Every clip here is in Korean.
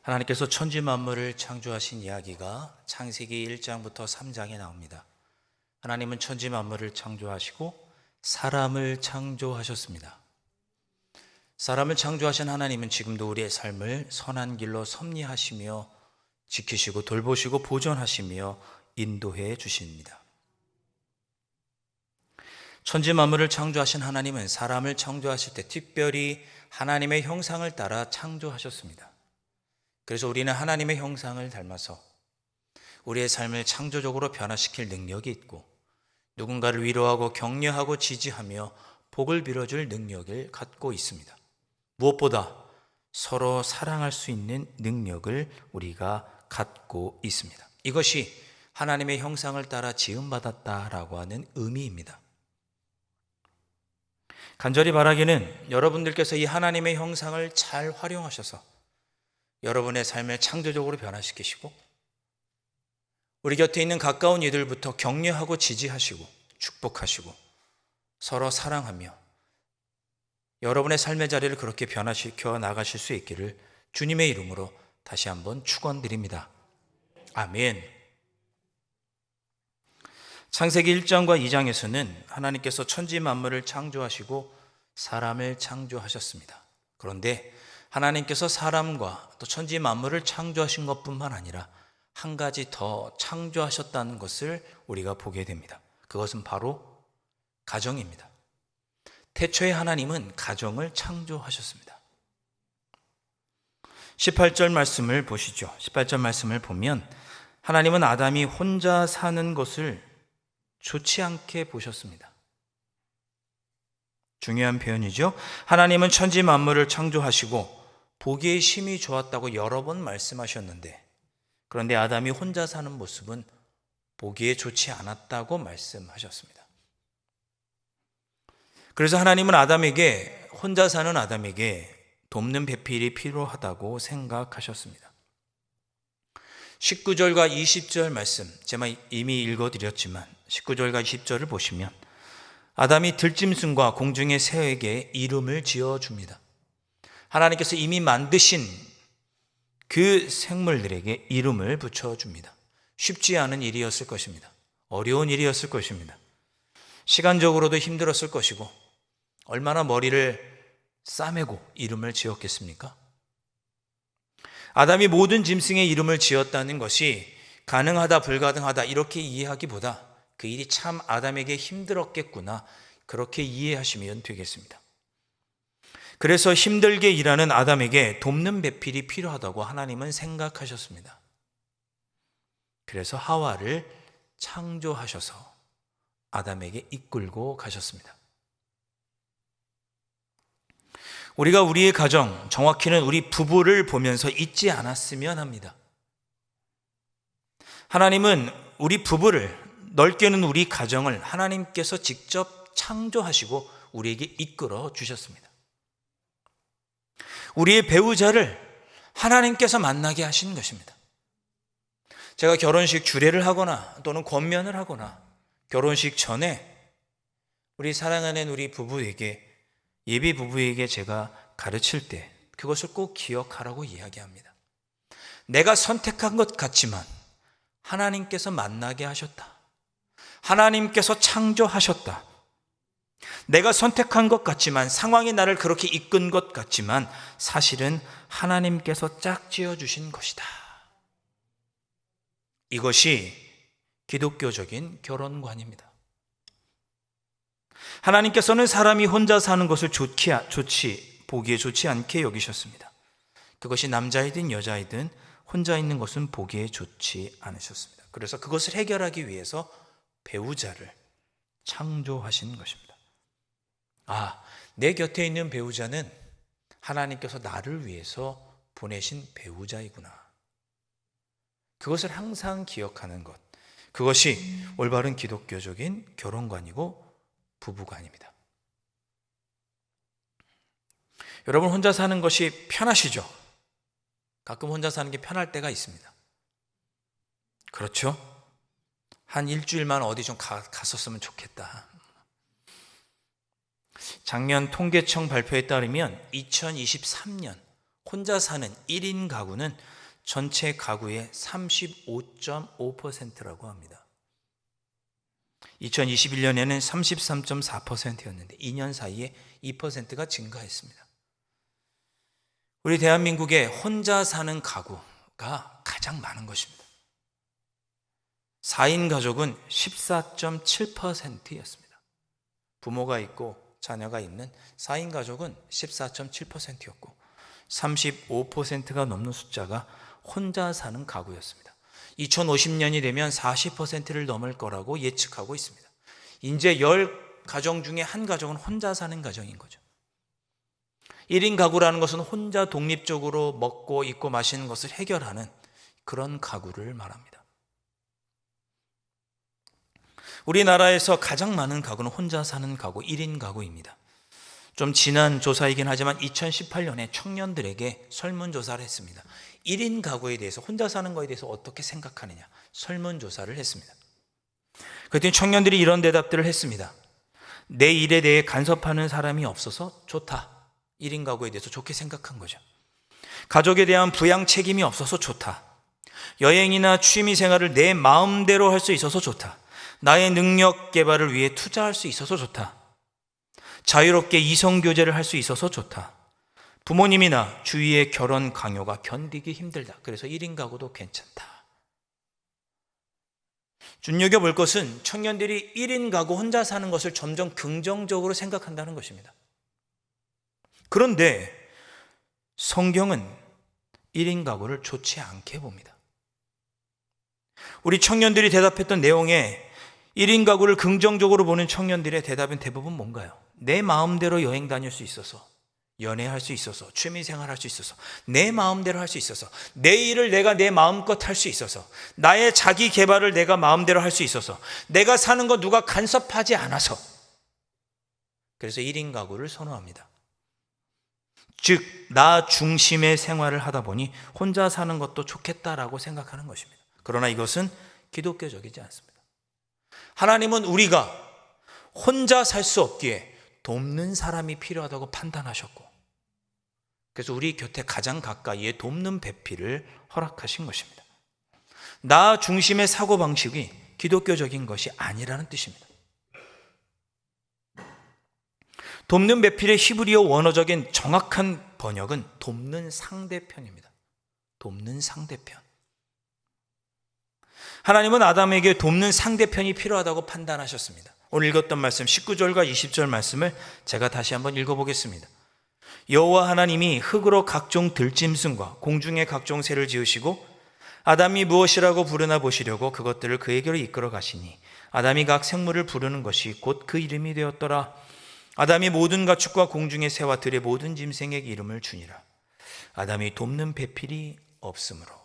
하나님께서 천지 만물을 창조하신 이야기가 창세기 1장부터 3장에 나옵니다. 하나님은 천지 만물을 창조하시고 사람을 창조하셨습니다. 사람을 창조하신 하나님은 지금도 우리의 삶을 선한 길로 섭리하시며 지키시고 돌보시고 보존하시며 인도해 주십니다. 천지 만물을 창조하신 하나님은 사람을 창조하실 때 특별히 하나님의 형상을 따라 창조하셨습니다. 그래서 우리는 하나님의 형상을 닮아서 우리의 삶을 창조적으로 변화시킬 능력이 있고 누군가를 위로하고 격려하고 지지하며 복을 빌어줄 능력을 갖고 있습니다. 무엇보다 서로 사랑할 수 있는 능력을 우리가 갖고 있습니다. 이것이 하나님의 형상을 따라 지음받았다라고 하는 의미입니다. 간절히 바라기는 여러분들께서 이 하나님의 형상을 잘 활용하셔서 여러분의 삶을 창조적으로 변화시키시고 우리 곁에 있는 가까운 이들부터 격려하고 지지하시고 축복하시고 서로 사랑하며 여러분의 삶의 자리를 그렇게 변화시켜 나가실 수 있기를 주님의 이름으로 다시 한번 축원드립니다. 아멘. 창세기 1장과 2장에서는 하나님께서 천지 만물을 창조하시고 사람을 창조하셨습니다. 그런데 하나님께서 사람과 또 천지 만물을 창조하신 것뿐만 아니라 한 가지 더 창조하셨다는 것을 우리가 보게 됩니다. 그것은 바로 가정입니다. 태초에 하나님은 가정을 창조하셨습니다. 18절 말씀을 보시죠. 18절 말씀을 보면 하나님은 아담이 혼자 사는 것을 좋지 않게 보셨습니다. 중요한 표현이죠. 하나님은 천지 만물을 창조하시고 보기에 심히 좋았다고 여러 번 말씀하셨는데 그런데 아담이 혼자 사는 모습은 보기에 좋지 않았다고 말씀하셨습니다. 그래서 하나님은 혼자 사는 아담에게 돕는 배필이 필요하다고 생각하셨습니다. 19절과 20절 말씀 제가 이미 읽어드렸지만 19절과 20절을 보시면 아담이 들짐승과 공중의 새에게 이름을 지어줍니다. 하나님께서 이미 만드신 그 생물들에게 이름을 붙여줍니다. 쉽지 않은 일이었을 것입니다. 어려운 일이었을 것입니다. 시간적으로도 힘들었을 것이고 얼마나 머리를 싸매고 이름을 지었겠습니까? 아담이 모든 짐승의 이름을 지었다는 것이 가능하다 불가능하다 이렇게 이해하기보다 그 일이 참 아담에게 힘들었겠구나 그렇게 이해하시면 되겠습니다. 그래서 힘들게 일하는 아담에게 돕는 배필이 필요하다고 하나님은 생각하셨습니다. 그래서 하와를 창조하셔서 아담에게 이끌고 가셨습니다. 우리가 우리의 가정, 정확히는 우리 부부를 보면서 잊지 않았으면 합니다. 하나님은 우리 부부를, 넓게는 우리 가정을 하나님께서 직접 창조하시고 우리에게 이끌어 주셨습니다. 우리의 배우자를 하나님께서 만나게 하신 것입니다. 제가 결혼식 주례를 하거나 또는 권면을 하거나 결혼식 전에 우리 사랑하는 우리 부부에게 예비 부부에게 제가 가르칠 때 그것을 꼭 기억하라고 이야기합니다. 내가 선택한 것 같지만 하나님께서 만나게 하셨다. 하나님께서 창조하셨다. 내가 선택한 것 같지만 상황이 나를 그렇게 이끈 것 같지만 사실은 하나님께서 짝지어 주신 것이다. 이것이 기독교적인 결혼관입니다. 하나님께서는 사람이 혼자 사는 것을 보기에 좋지 않게 여기셨습니다. 그것이 남자이든 여자이든 혼자 있는 것은 보기에 좋지 않으셨습니다. 그래서 그것을 해결하기 위해서 배우자를 창조하신 것입니다. 내 곁에 있는 배우자는 하나님께서 나를 위해서 보내신 배우자이구나. 그것을 항상 기억하는 것. 그것이 올바른 기독교적인 결혼관이고 부부관입니다. 여러분 혼자 사는 것이 편하시죠? 가끔 혼자 사는 게 편할 때가 있습니다. 그렇죠? 한 일주일만 어디 좀 갔었으면 좋겠다. 작년 통계청 발표에 따르면 2023년 혼자 사는 1인 가구는 전체 가구의 35.5%라고 합니다. 2021년에는 33.4%였는데 2년 사이에 2%가 증가했습니다. 우리 대한민국에 혼자 사는 가구가 가장 많은 것입니다. 4인 가족은 14.7%였습니다. 부모가 있고 자녀가 있는 4인 가족은 14.7%였고 35%가 넘는 숫자가 혼자 사는 가구였습니다. 2050년이 되면 40%를 넘을 거라고 예측하고 있습니다. 이제 10가정 중에 한 가정은 혼자 사는 가정인 거죠. 1인 가구라는 것은 혼자 독립적으로 먹고 입고 마시는 것을 해결하는 그런 가구를 말합니다. 우리나라에서 가장 많은 가구는 혼자 사는 가구, 1인 가구입니다. 좀 지난 조사이긴 하지만 2018년에 청년들에게 설문조사를 했습니다. 1인 가구에 대해서, 혼자 사는 것에 대해서 어떻게 생각하느냐 설문조사를 했습니다. 그랬더니 청년들이 이런 대답들을 했습니다. 내 일에 대해 간섭하는 사람이 없어서 좋다. 1인 가구에 대해서 좋게 생각한 거죠. 가족에 대한 부양 책임이 없어서 좋다. 여행이나 취미 생활을 내 마음대로 할 수 있어서 좋다. 나의 능력 개발을 위해 투자할 수 있어서 좋다. 자유롭게 이성교제를 할 수 있어서 좋다. 부모님이나 주위의 결혼 강요가 견디기 힘들다. 그래서 1인 가구도 괜찮다. 눈여겨볼 것은 청년들이 1인 가구 혼자 사는 것을 점점 긍정적으로 생각한다는 것입니다. 그런데 성경은 1인 가구를 좋지 않게 봅니다. 우리 청년들이 대답했던 내용에 1인 가구를 긍정적으로 보는 청년들의 대답은 대부분 뭔가요? 내 마음대로 여행 다닐 수 있어서, 연애할 수 있어서, 취미생활 할 수 있어서, 내 마음대로 할 수 있어서, 내 일을 내가 내 마음껏 할 수 있어서, 나의 자기 개발을 내가 마음대로 할 수 있어서, 내가 사는 거 누가 간섭하지 않아서. 그래서 1인 가구를 선호합니다. 즉, 나 중심의 생활을 하다 보니 혼자 사는 것도 좋겠다라고 생각하는 것입니다. 그러나 이것은 기독교적이지 않습니다. 하나님은 우리가 혼자 살 수 없기에 돕는 사람이 필요하다고 판단하셨고, 그래서 우리 곁에 가장 가까이에 돕는 배필을 허락하신 것입니다. 나 중심의 사고방식이 기독교적인 것이 아니라는 뜻입니다. 돕는 배필의 히브리어 원어적인 정확한 번역은 돕는 상대편입니다. 돕는 상대편. 하나님은 아담에게 돕는 상대편이 필요하다고 판단하셨습니다. 오늘 읽었던 말씀 19절과 20절 말씀을 제가 다시 한번 읽어보겠습니다. 여호와 하나님이 흙으로 각종 들짐승과 공중의 각종 새를 지으시고 아담이 무엇이라고 부르나 보시려고 그것들을 그에게로 이끌어 가시니 아담이 각 생물을 부르는 것이 곧 그 이름이 되었더라. 아담이 모든 가축과 공중의 새와 들의 모든 짐승에게 이름을 주니라. 아담이 돕는 배필이 없으므로.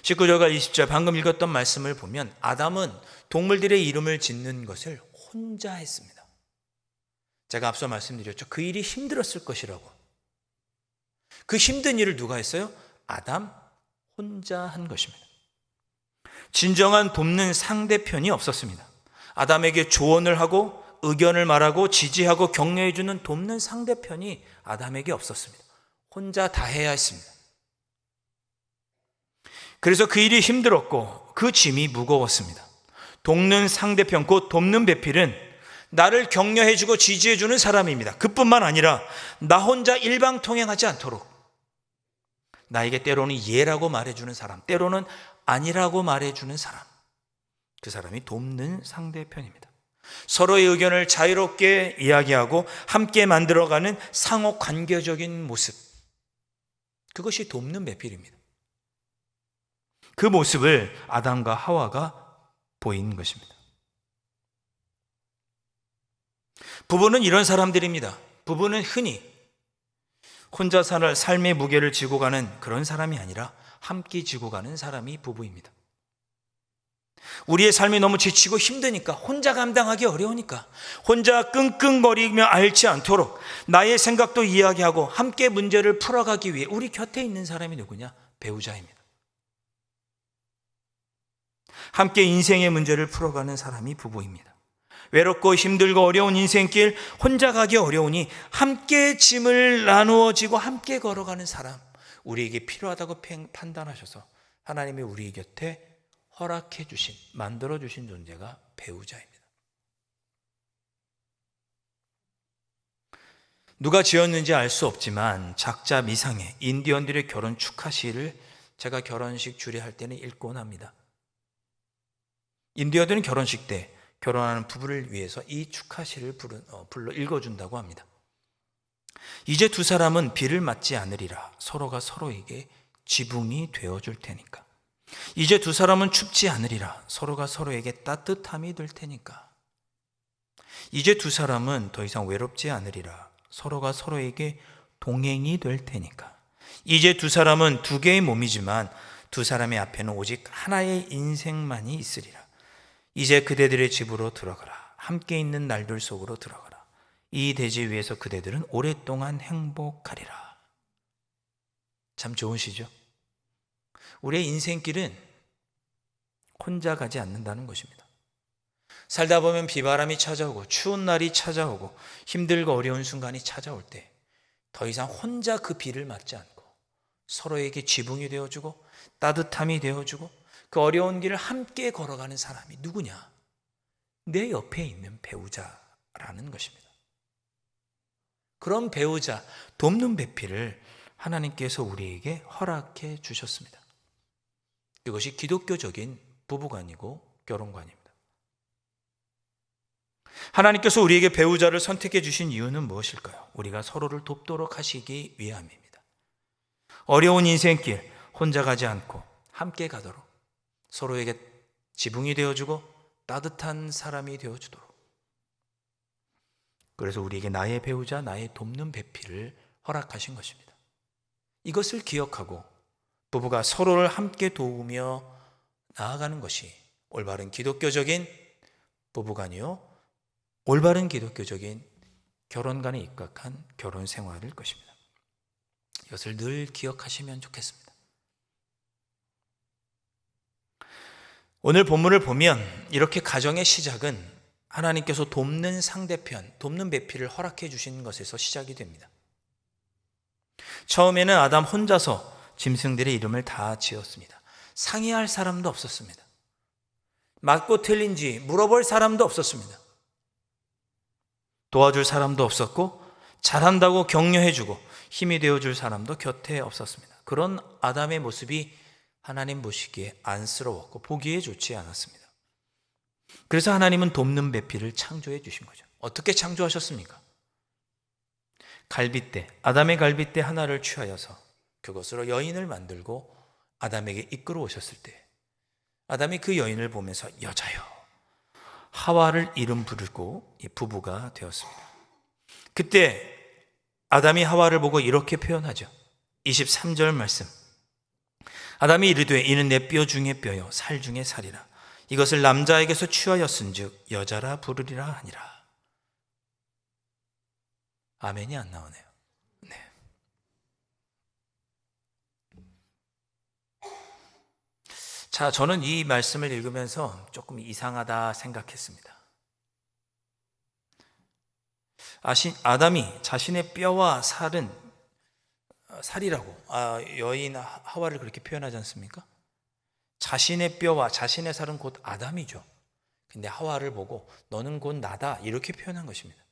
19절과 20절 방금 읽었던 말씀을 보면 아담은 동물들의 이름을 짓는 것을 혼자 했습니다. 제가 앞서 말씀드렸죠. 그 일이 힘들었을 것이라고. 그 힘든 일을 누가 했어요? 아담 혼자 한 것입니다. 진정한 돕는 상대편이 없었습니다. 아담에게 조언을 하고 의견을 말하고 지지하고 격려해주는 돕는 상대편이 아담에게 없었습니다. 혼자 다 해야 했습니다. 그래서 그 일이 힘들었고 그 짐이 무거웠습니다. 돕는 상대편, 곧 돕는 배필은 나를 격려해주고 지지해주는 사람입니다. 그뿐만 아니라 나 혼자 일방통행하지 않도록 나에게 때로는 예라고 말해주는 사람, 때로는 아니라고 말해주는 사람, 그 사람이 돕는 상대편입니다. 서로의 의견을 자유롭게 이야기하고 함께 만들어가는 상호 관계적인 모습, 그것이 돕는 배필입니다. 그 모습을 아담과 하와가 보인 것입니다. 부부는 이런 사람들입니다. 부부는 흔히 혼자 살 삶의 무게를 지고 가는 그런 사람이 아니라 함께 지고 가는 사람이 부부입니다. 우리의 삶이 너무 지치고 힘드니까, 혼자 감당하기 어려우니까 혼자 끙끙거리며 앓지 않도록 나의 생각도 이야기하고 함께 문제를 풀어가기 위해 우리 곁에 있는 사람이 누구냐? 배우자입니다. 함께 인생의 문제를 풀어가는 사람이 부부입니다. 외롭고 힘들고 어려운 인생길 혼자 가기 어려우니 함께 짐을 나누어 지고 함께 걸어가는 사람, 우리에게 필요하다고 판단하셔서 하나님이 우리 곁에 허락해 주신, 만들어 주신 존재가 배우자입니다. 누가 지었는지 알 수 없지만 작자 미상의 인디언들의 결혼 축하 시를 제가 결혼식 주례할 때는 읽곤 합니다. 인디언들은 결혼식 때 결혼하는 부부를 위해서 이 축하 시를 불러 읽어준다고 합니다. 이제 두 사람은 비를 맞지 않으리라. 서로가 서로에게 지붕이 되어줄 테니까. 이제 두 사람은 춥지 않으리라. 서로가 서로에게 따뜻함이 될 테니까. 이제 두 사람은 더 이상 외롭지 않으리라. 서로가 서로에게 동행이 될 테니까. 이제 두 사람은 두 개의 몸이지만 두 사람의 앞에는 오직 하나의 인생만이 있으리라. 이제 그대들의 집으로 들어가라. 함께 있는 날들 속으로 들어가라. 이 대지 위에서 그대들은 오랫동안 행복하리라. 참 좋은 시죠. 우리의 인생길은 혼자 가지 않는다는 것입니다. 살다 보면 비바람이 찾아오고 추운 날이 찾아오고 힘들고 어려운 순간이 찾아올 때 더 이상 혼자 그 비를 맞지 않고 서로에게 지붕이 되어주고 따뜻함이 되어주고 그 어려운 길을 함께 걸어가는 사람이 누구냐? 내 옆에 있는 배우자라는 것입니다. 그런 배우자, 돕는 배필을 하나님께서 우리에게 허락해 주셨습니다. 이것이 기독교적인 부부관이고 결혼관입니다. 하나님께서 우리에게 배우자를 선택해 주신 이유는 무엇일까요? 우리가 서로를 돕도록 하시기 위함입니다. 어려운 인생길 혼자 가지 않고 함께 가도록 서로에게 지붕이 되어주고 따뜻한 사람이 되어주도록. 그래서 우리에게 나의 배우자, 나의 돕는 배필을 허락하신 것입니다. 이것을 기억하고 부부가 서로를 함께 도우며 나아가는 것이 올바른 기독교적인 부부관이요, 올바른 기독교적인 결혼관에 입각한 결혼 생활일 것입니다. 이것을 늘 기억하시면 좋겠습니다. 오늘 본문을 보면 이렇게 가정의 시작은 하나님께서 돕는 상대편, 돕는 배필을 허락해 주신 것에서 시작이 됩니다. 처음에는 아담 혼자서 짐승들의 이름을 다 지었습니다. 상의할 사람도 없었습니다. 맞고 틀린지 물어볼 사람도 없었습니다. 도와줄 사람도 없었고 잘한다고 격려해주고 힘이 되어줄 사람도 곁에 없었습니다. 그런 아담의 모습이 하나님 보시기에 안쓰러웠고 보기에 좋지 않았습니다. 그래서 하나님은 돕는 배필을 창조해 주신 거죠. 어떻게 창조하셨습니까? 갈빗대, 아담의 갈빗대 하나를 취하여서 그것으로 여인을 만들고 아담에게 이끌어 오셨을 때 아담이 그 여인을 보면서 여자여, 하와를 이름 부르고 부부가 되었습니다. 그때 아담이 하와를 보고 이렇게 표현하죠. 23절 말씀. 아담이 이르되 이는 내 뼈 중에 뼈요 살 중에 살이라. 이것을 남자에게서 취하였은즉 여자라 부르리라 하니라. 아멘이 안 나오네요. 네. 자, 저는 이 말씀을 읽으면서 조금 이상하다 생각했습니다. 아담이 자신의 뼈와 살이라고 여인 하와를 그렇게 표현하지 않습니까? 자신의 뼈와 자신의 살은 곧 아담이죠. 근데 하와를 보고 너는 곧 나다 이렇게 표현한 것입니다.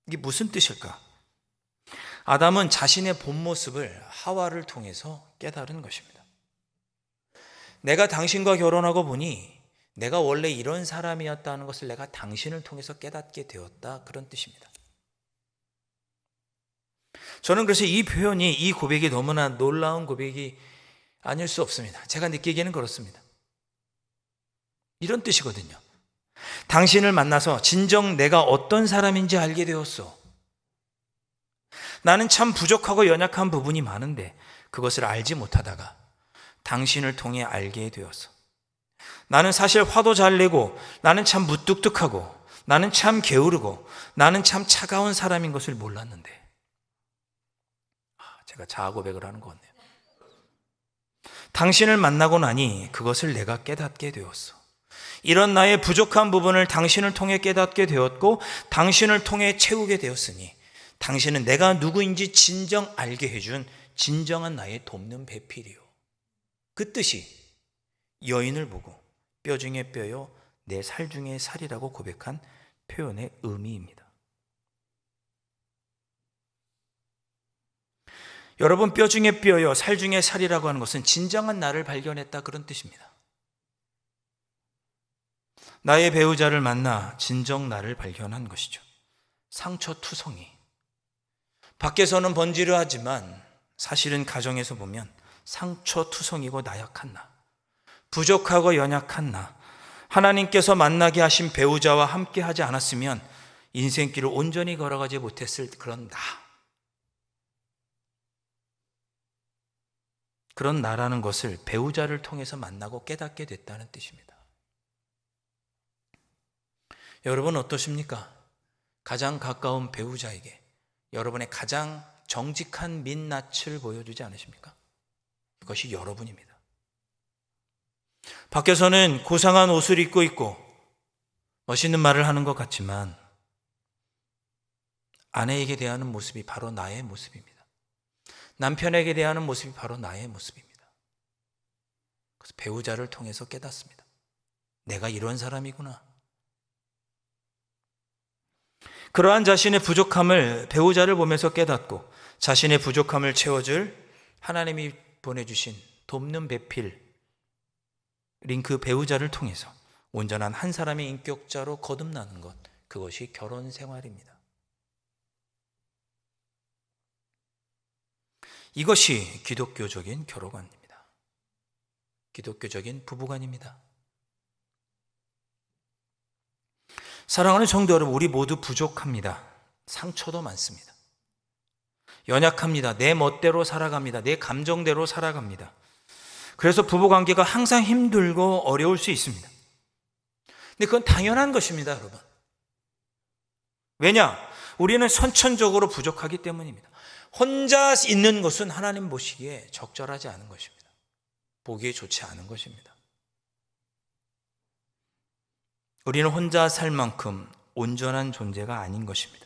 이게 무슨 뜻일까? 아담은 자신의 본 모습을 하와를 통해서 깨달은 것입니다. 내가 당신과 결혼하고 보니 내가 원래 이런 사람이었다는 것을 내가 당신을 통해서 깨닫게 되었다, 그런 뜻입니다. 저는 그래서 이 표현이, 이 고백이 너무나 놀라운 고백이 아닐 수 없습니다. 제가 느끼기에는 그렇습니다. 이런 뜻이거든요. 당신을 만나서 진정 내가 어떤 사람인지 알게 되었어. 나는 참 부족하고 연약한 부분이 많은데 그것을 알지 못하다가 당신을 통해 알게 되었어. 나는 사실 화도 잘 내고 나는 참 무뚝뚝하고 나는 참 게으르고 나는 참 차가운 사람인 것을 몰랐는데, 제가 자아 고백을 하는 것 같네요. 당신을 만나고 나니 그것을 내가 깨닫게 되었어. 이런 나의 부족한 부분을 당신을 통해 깨닫게 되었고 당신을 통해 채우게 되었으니 당신은 내가 누구인지 진정 알게 해준 진정한 나의 돕는 배필이요. 그 뜻이 여인을 보고 뼈 중에 뼈요 내 살 중에 살이라고 고백한 표현의 의미입니다. 여러분, 뼈 중에 뼈요 살 중에 살이라고 하는 것은 진정한 나를 발견했다, 그런 뜻입니다. 나의 배우자를 만나 진정 나를 발견한 것이죠. 상처투성이. 밖에서는 번지르하지만 사실은 가정에서 보면 상처투성이고 나약한 나, 부족하고 연약한 나, 하나님께서 만나게 하신 배우자와 함께 하지 않았으면 인생길을 온전히 걸어가지 못했을 그런 나, 그런 나라는 것을 배우자를 통해서 만나고 깨닫게 됐다는 뜻입니다. 여러분 어떠십니까? 가장 가까운 배우자에게 여러분의 가장 정직한 민낯을 보여주지 않으십니까? 그것이 여러분입니다. 밖에서는 고상한 옷을 입고 있고 멋있는 말을 하는 것 같지만 아내에게 대하는 모습이 바로 나의 모습입니다. 남편에게 대하는 모습이 바로 나의 모습입니다. 그래서 배우자를 통해서 깨닫습니다. 내가 이런 사람이구나. 그러한 자신의 부족함을 배우자를 보면서 깨닫고 자신의 부족함을 채워줄 하나님이 보내주신 돕는 배필인 그 배우자를 통해서 온전한 한 사람의 인격자로 거듭나는 것, 그것이 결혼 생활입니다. 이것이 기독교적인 결혼관입니다. 기독교적인 부부관입니다. 사랑하는 성도 여러분, 우리 모두 부족합니다. 상처도 많습니다. 연약합니다. 내 멋대로 살아갑니다. 내 감정대로 살아갑니다. 그래서 부부관계가 항상 힘들고 어려울 수 있습니다. 근데 그건 당연한 것입니다, 여러분. 왜냐? 우리는 선천적으로 부족하기 때문입니다. 혼자 있는 것은 하나님 보시기에 적절하지 않은 것입니다. 보기에 좋지 않은 것입니다. 우리는 혼자 살 만큼 온전한 존재가 아닌 것입니다.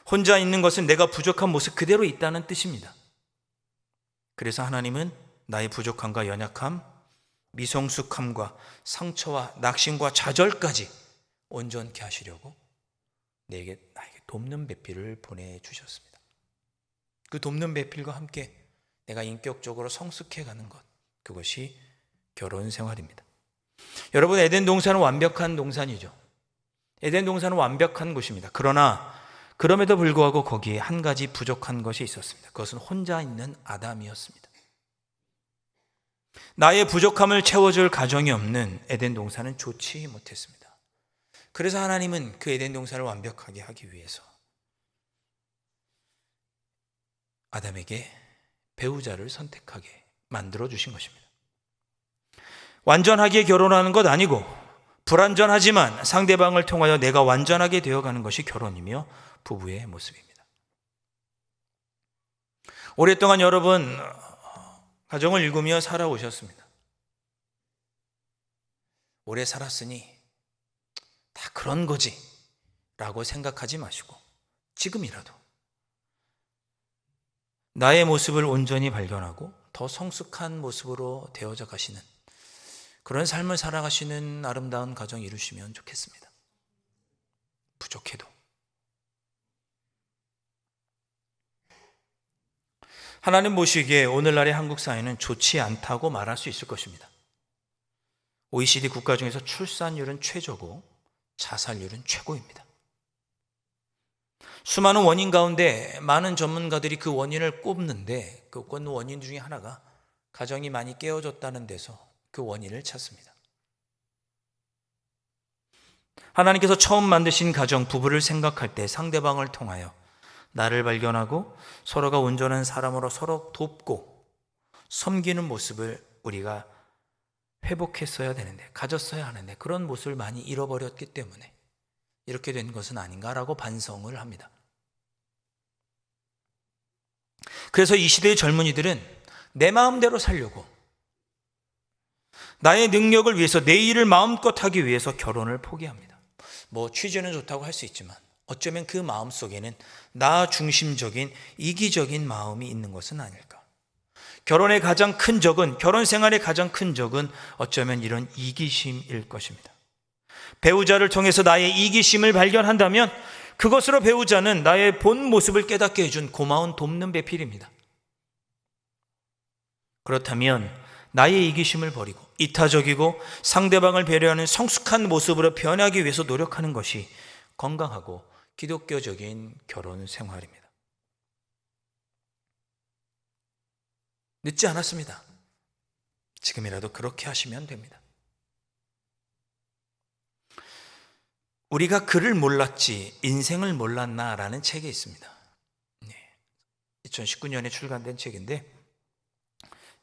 혼자 있는 것은 내가 부족한 모습 그대로 있다는 뜻입니다. 그래서 하나님은 나의 부족함과 연약함, 미성숙함과 상처와 낙심과 좌절까지 온전케 하시려고 나에게 돕는 배필을 보내주셨습니다. 그 돕는 배필과 함께 내가 인격적으로 성숙해가는 것, 그것이 결혼 생활입니다. 여러분, 에덴 동산은 완벽한 동산이죠. 에덴 동산은 완벽한 곳입니다. 그러나 그럼에도 불구하고 거기에 한 가지 부족한 것이 있었습니다. 그것은 혼자 있는 아담이었습니다. 나의 부족함을 채워줄 가정이 없는 에덴 동산은 좋지 못했습니다. 그래서 하나님은 그 에덴 동산을 완벽하게 하기 위해서 아담에게 배우자를 선택하게 만들어 주신 것입니다. 완전하게 결혼하는 것 아니고 불완전하지만 상대방을 통하여 내가 완전하게 되어가는 것이 결혼이며 부부의 모습입니다. 오랫동안 여러분 가정을 일구며 살아오셨습니다. 오래 살았으니 다 그런 거지 라고 생각하지 마시고 지금이라도 나의 모습을 온전히 발견하고 더 성숙한 모습으로 되어져 가시는 그런 삶을 살아가시는 아름다운 가정 이루시면 좋겠습니다. 부족해도. 하나님 보시기에 오늘날의 한국 사회는 좋지 않다고 말할 수 있을 것입니다. OECD 국가 중에서 출산율은 최저고 자살률은 최고입니다. 수많은 원인 가운데 많은 전문가들이 그 원인을 꼽는데 그 원인 중에 하나가 가정이 많이 깨어졌다는 데서 그 원인을 찾습니다. 하나님께서 처음 만드신 가정, 부부를 생각할 때 상대방을 통하여 나를 발견하고 서로가 온전한 사람으로 서로 돕고 섬기는 모습을 우리가 회복했어야 되는데, 가졌어야 하는데 그런 모습을 많이 잃어버렸기 때문에 이렇게 된 것은 아닌가라고 반성을 합니다. 그래서 이 시대의 젊은이들은 내 마음대로 살려고, 나의 능력을 위해서 내 일을 마음껏 하기 위해서 결혼을 포기합니다. 뭐 취지는 좋다고 할 수 있지만 어쩌면 그 마음 속에는 나 중심적인 이기적인 마음이 있는 것은 아닐까. 결혼의 가장 큰 적은, 결혼 생활의 가장 큰 적은 어쩌면 이런 이기심일 것입니다. 배우자를 통해서 나의 이기심을 발견한다면 그것으로 배우자는 나의 본 모습을 깨닫게 해준 고마운 돕는 배필입니다. 그렇다면 나의 이기심을 버리고 이타적이고 상대방을 배려하는 성숙한 모습으로 변하기 위해서 노력하는 것이 건강하고 기독교적인 결혼 생활입니다. 늦지 않았습니다. 지금이라도 그렇게 하시면 됩니다. 우리가 그를 몰랐지 인생을 몰랐나라는 책이 있습니다. 2019년에 출간된 책인데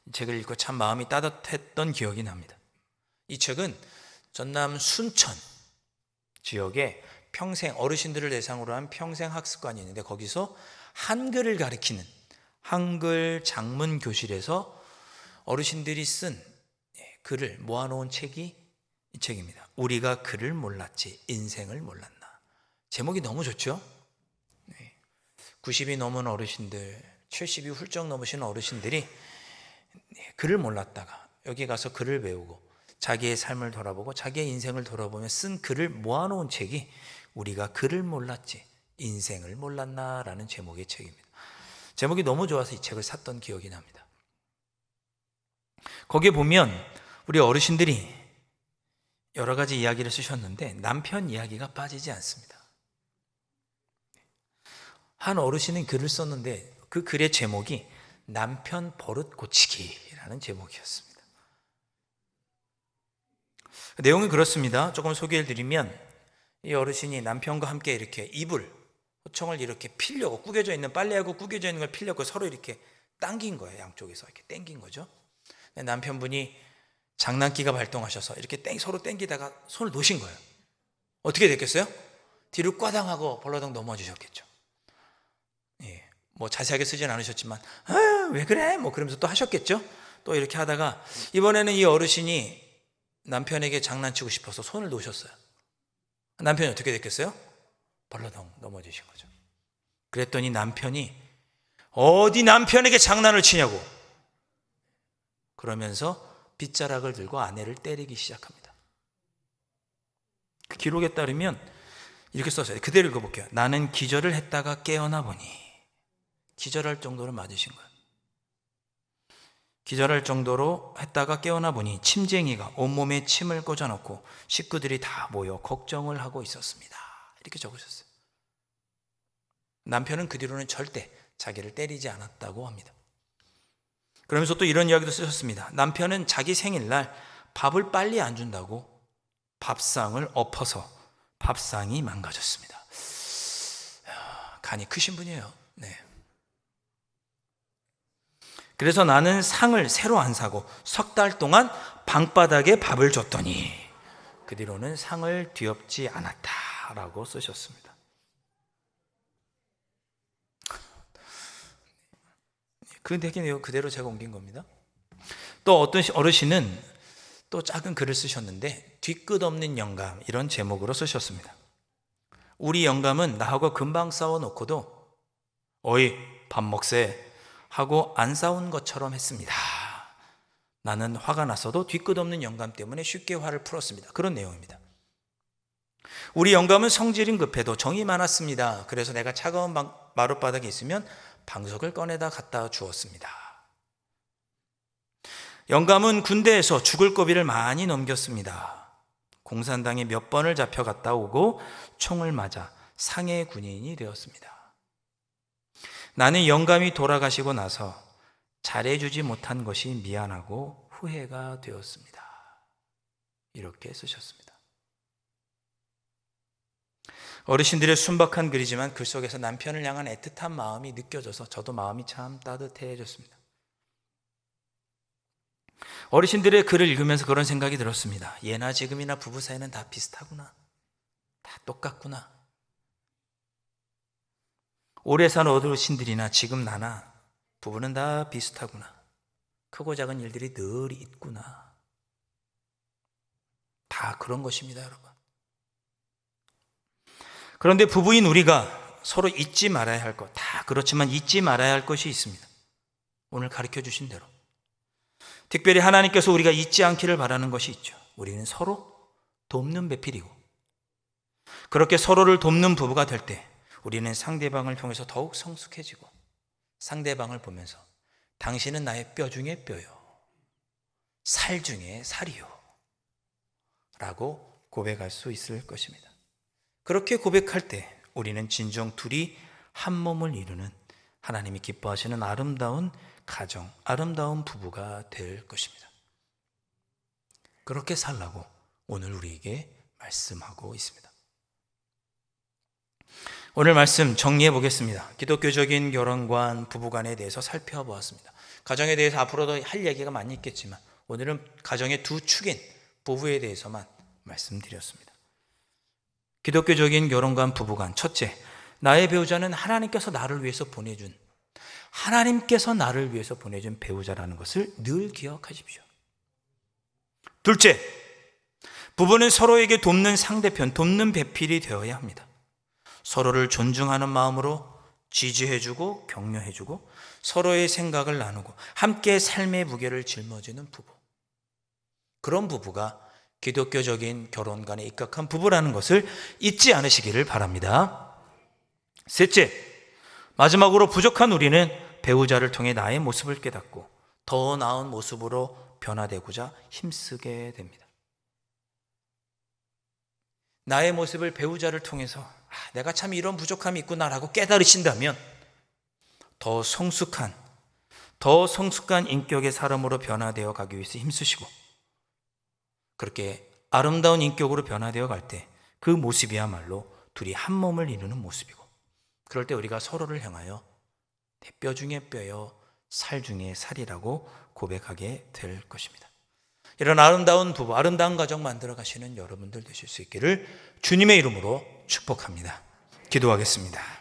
이 책을 읽고 참 마음이 따뜻했던 기억이 납니다. 이 책은 전남 순천 지역에 평생 어르신들을 대상으로 한 평생 학습관이 있는데 거기서 한글을 가르치는 한글 장문 교실에서 어르신들이 쓴 글을 모아놓은 책이 이 책입니다. 우리가 그를 몰랐지 인생을 몰랐나. 제목이 너무 좋죠? 90이 넘은 어르신들, 70이 훌쩍 넘으신 어르신들이 글을 몰랐다가 여기 가서 글을 배우고 자기의 삶을 돌아보고 자기의 인생을 돌아보며 쓴 글을 모아놓은 책이 우리가 그를 몰랐지 인생을 몰랐나 라는 제목의 책입니다. 제목이 너무 좋아서 이 책을 샀던 기억이 납니다. 거기에 보면 우리 어르신들이 여러 가지 이야기를 쓰셨는데 남편 이야기가 빠지지 않습니다. 한 어르신은 글을 썼는데 그 글의 제목이 남편 버릇 고치기라는 제목이었습니다. 내용이 그렇습니다. 조금 소개를 드리면 이 어르신이 남편과 함께 이렇게 이불, 호청을 이렇게 피려고 구겨져 있는 빨래하고 구겨져 있는 걸 피려고 서로 이렇게 당긴 거예요. 양쪽에서 이렇게 당긴 거죠. 남편분이 장난기가 발동하셔서 이렇게 서로 당기다가 손을 놓으신 거예요. 어떻게 됐겠어요? 뒤로 꽈당하고 벌러덩 넘어지셨겠죠. 예, 뭐 자세하게 쓰진 않으셨지만 왜 그래? 뭐 그러면서 또 하셨겠죠. 또 이렇게 하다가 이번에는 이 어르신이 남편에게 장난치고 싶어서 손을 놓으셨어요. 남편이 어떻게 됐겠어요? 벌러덩 넘어지신 거죠. 그랬더니 남편이 어디 남편에게 장난을 치냐고 그러면서 빗자락을 들고 아내를 때리기 시작합니다. 그 기록에 따르면 이렇게 썼어요. 그대로 읽어볼게요. 나는 기절을 했다가 깨어나 보니. 기절할 정도로 맞으신 거예요. 기절할 정도로 했다가 깨어나 보니 침쟁이가 온몸에 침을 꽂아놓고 식구들이 다 모여 걱정을 하고 있었습니다. 이렇게 적으셨어요. 남편은 그 뒤로는 절대 자기를 때리지 않았다고 합니다. 그러면서 또 이런 이야기도 쓰셨습니다. 남편은 자기 생일날 밥을 빨리 안 준다고 밥상을 엎어서 밥상이 망가졌습니다. 간이 크신 분이에요. 네. 그래서 나는 상을 새로 안 사고 석 달 동안 방바닥에 밥을 줬더니 그 뒤로는 상을 뒤엎지 않았다라고 쓰셨습니다. 그 내용 그대로 제가 옮긴 겁니다. 또 어떤 어르신은 또 작은 글을 쓰셨는데 뒤끝 없는 영감 이런 제목으로 쓰셨습니다. 우리 영감은 나하고 금방 싸워놓고도 어이 밥 먹세 하고 안 싸운 것처럼 했습니다. 나는 화가 났어도 뒤끝 없는 영감 때문에 쉽게 화를 풀었습니다. 그런 내용입니다. 우리 영감은 성질은 급해도 정이 많았습니다. 그래서 내가 차가운 마룻바닥에 있으면 방석을 꺼내다 갖다 주었습니다. 영감은 군대에서 죽을 고비를 많이 넘겼습니다. 공산당에 몇 번을 잡혀갔다 오고 총을 맞아 상해 군인이 되었습니다. 나는 영감이 돌아가시고 나서 잘해주지 못한 것이 미안하고 후회가 되었습니다. 이렇게 쓰셨습니다. 어르신들의 순박한 글이지만 글 속에서 남편을 향한 애틋한 마음이 느껴져서 저도 마음이 참 따뜻해졌습니다. 어르신들의 글을 읽으면서 그런 생각이 들었습니다. 예나 지금이나 부부 사이는 다 비슷하구나. 다 똑같구나. 오래 산 어르신들이나 지금 나나 부부는 다 비슷하구나. 크고 작은 일들이 늘 있구나. 다 그런 것입니다, 여러분. 그런데 부부인 우리가 서로 잊지 말아야 할 것, 다 그렇지만 잊지 말아야 할 것이 있습니다. 오늘 가르쳐 주신 대로. 특별히 하나님께서 우리가 잊지 않기를 바라는 것이 있죠. 우리는 서로 돕는 배필이고, 그렇게 서로를 돕는 부부가 될 때 우리는 상대방을 통해서 더욱 성숙해지고, 상대방을 보면서 당신은 나의 뼈 중에 뼈요, 살 중에 살이요 라고 고백할 수 있을 것입니다. 그렇게 고백할 때 우리는 진정 둘이 한 몸을 이루는, 하나님이 기뻐하시는 아름다운 가정, 아름다운 부부가 될 것입니다. 그렇게 살라고 오늘 우리에게 말씀하고 있습니다. 오늘 말씀 정리해 보겠습니다. 기독교적인 결혼관, 부부관에 대해서 살펴보았습니다. 가정에 대해서 앞으로도 할 얘기가 많이 있겠지만 오늘은 가정의 두 축인 부부에 대해서만 말씀드렸습니다. 기독교적인 결혼관, 부부관. 첫째, 나의 배우자는 하나님께서 나를 위해서 보내준 배우자라는 것을 늘 기억하십시오. 둘째, 부부는 서로에게 돕는 상대편, 돕는 배필이 되어야 합니다. 서로를 존중하는 마음으로 지지해주고 격려해주고 서로의 생각을 나누고 함께 삶의 무게를 짊어지는 부부. 그런 부부가 기독교적인 결혼관에 입각한 부부라는 것을 잊지 않으시기를 바랍니다. 셋째, 마지막으로 부족한 우리는 배우자를 통해 나의 모습을 깨닫고 더 나은 모습으로 변화되고자 힘쓰게 됩니다. 나의 모습을 배우자를 통해서 내가 참 이런 부족함이 있구나라고 깨달으신다면 더 성숙한 인격의 사람으로 변화되어 가기 위해서 힘쓰시고, 그렇게 아름다운 인격으로 변화되어 갈 때 그 모습이야말로 둘이 한 몸을 이루는 모습이고, 그럴 때 우리가 서로를 향하여 내 뼈 중에 뼈요, 살 중에 살이라고 고백하게 될 것입니다. 이런 아름다운 부부, 아름다운 가정 만들어 가시는 여러분들 되실 수 있기를 주님의 이름으로 축복합니다. 기도하겠습니다.